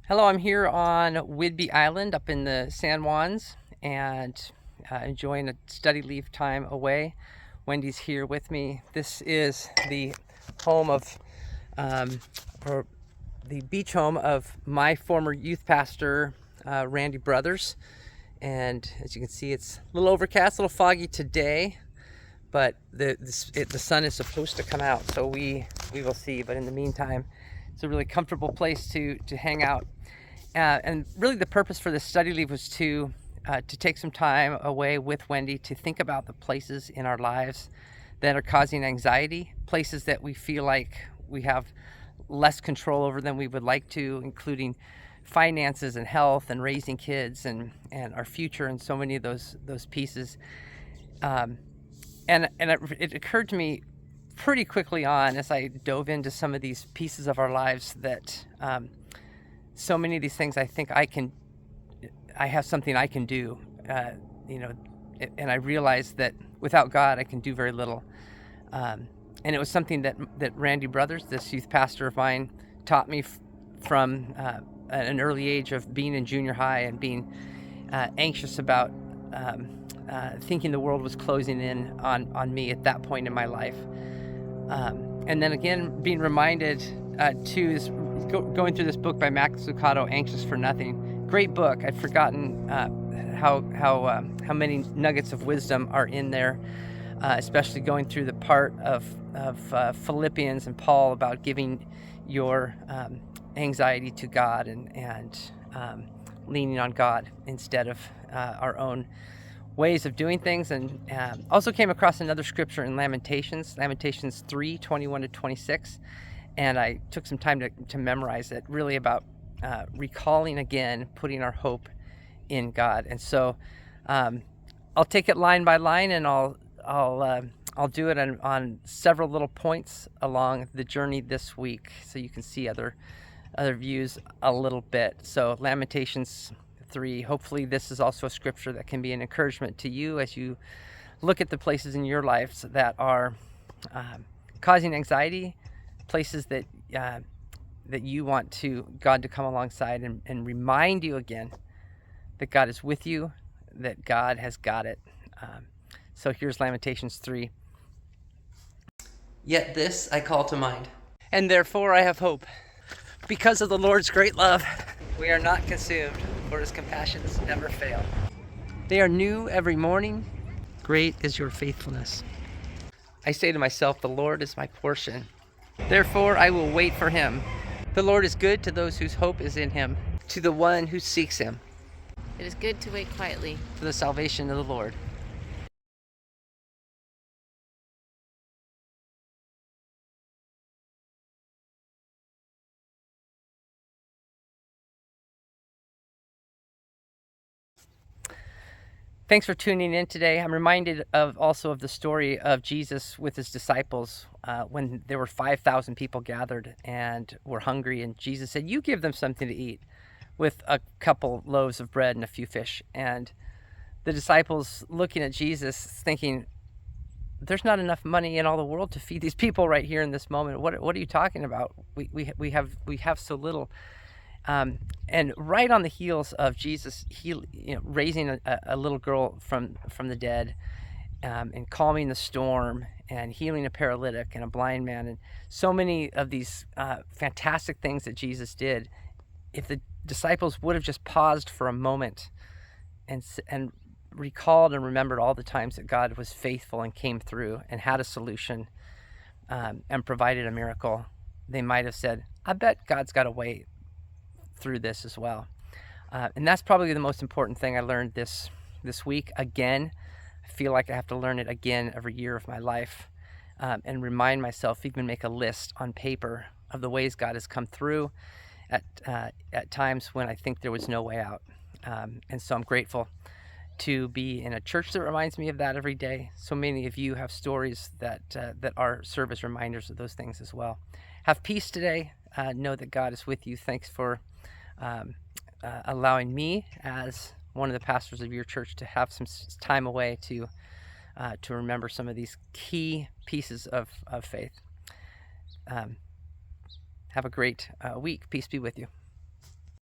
Hello, I'm here on Whidbey Island up in the San Juans and enjoying a study leave time away. Wendy's here with me. This is the home of, or the beach home of my former youth pastor, Randy Brothers. And as you can see, it's a little overcast, a little foggy today, but the sun is supposed to come out, so we will see. But in the meantime, it's a really comfortable place to hang out. And really the purpose for this study leave was to take some time away with Wendy to think about the places in our lives that are causing anxiety, places that we feel like we have less control over than we would like to, including finances and health and raising kids and our future and so many of those pieces. And it occurred to me pretty quickly on as I dove into some of these pieces of our lives that so many of these things I think I have something I can do, and I realized that without God I can do very little. And it was something that Randy Brothers, this youth pastor of mine, taught me from an early age of being in junior high and being anxious about thinking the world was closing in on me at that point in my life. And then again, being reminded going through this book by Max Lucado, Anxious for Nothing. Great book. I'd forgotten how many nuggets of wisdom are in there, especially going through the part of Philippians and Paul about giving your anxiety to God and leaning on God instead of our own ways of doing things. And also came across another scripture in Lamentations 3:21-26. And I took some time to memorize it, really about recalling again, putting our hope in God. And so I'll take it line by line, and I'll do it on several little points along the journey this week, so you can see other views a little bit. So Lamentations 3. Hopefully this is also a scripture that can be an encouragement to you as you look at the places in your lives that are causing anxiety, places that you want God to come alongside and remind you again that God is with you, that God has got it. So here's Lamentations 3. Yet this I call to mind, and therefore I have hope. Because of the Lord's great love, we are not consumed, for his compassions never fail. They are new every morning. Great is your faithfulness. I say to myself, the Lord is my portion. Therefore I will wait for him. The Lord is good to those whose hope is in him, to the one who seeks him. It is good to wait quietly for the salvation of the Lord. Thanks for tuning in today. I'm reminded also of the story of Jesus with his disciples when there were 5,000 people gathered and were hungry, and Jesus said, you give them something to eat, with a couple loaves of bread and a few fish. And the disciples looking at Jesus thinking, there's not enough money in all the world to feed these people right here in this moment. What are you talking about? We have so little. And right on the heels of Jesus raising a little girl from the dead, and calming the storm and healing a paralytic and a blind man, and so many of these fantastic things that Jesus did, if the disciples would have just paused for a moment and recalled and remembered all the times that God was faithful and came through and had a solution, and provided a miracle, they might have said, I bet God's got a way through this as well. And that's probably the most important thing I learned this week. Again, I feel like I have to learn it again every year of my life, and remind myself, even make a list on paper of the ways God has come through at times when I think there was no way out. And so I'm grateful to be in a church that reminds me of that every day. So many of you have stories that are serve as reminders of those things as well. Have peace today. Know that God is with you. Thanks for allowing me, as one of the pastors of your church, to have some time away to remember some of these key pieces of faith. Have a great week. Peace be with you.